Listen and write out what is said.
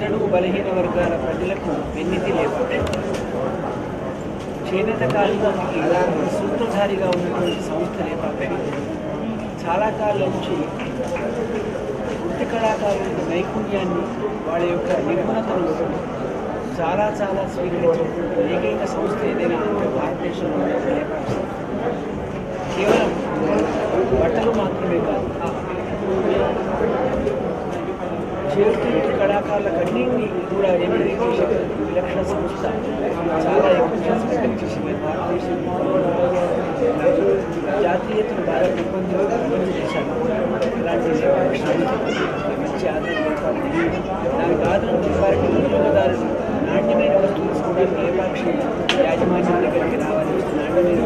బడుగు బలహీన వర్గాల ప్రజలకు వెన్నితి లేపాక్షి. చేనేత కార్మికులకి సూత్రధారిగా ఉన్నటువంటి సంస్థ లేపాక్షి చాలా కాలం నుంచి వృత్తి కళాకారుల నైపుణ్యాన్ని, వాళ్ళ యొక్క నిపుణతను చాలా స్వీకరించినటువంటి ఏకైక సంస్థ ఏదైనా భారతదేశంలో ఉన్నటువంటి లేపాక్షి. కేవలం బట్టలు మాత్రమే కాదు, చేతి కళాకారులకు అన్నింటినీ కూడా విలక్షణ సంస్థ చాలా ఎక్కువ చేసింది. భారతదేశంలో జాతీయతను బాగా పెంపొందించిన దేశాలు ఇలాంటి మంచి ఆదాయం. దానికి ఆధారం వారికి వినియోగదారులు నాణ్యమైన వస్తువులు తీసుకోవడానికి లేపాక్షి యాజమాన్యం దగ్గరికి రావాలి. నాణ్యమైన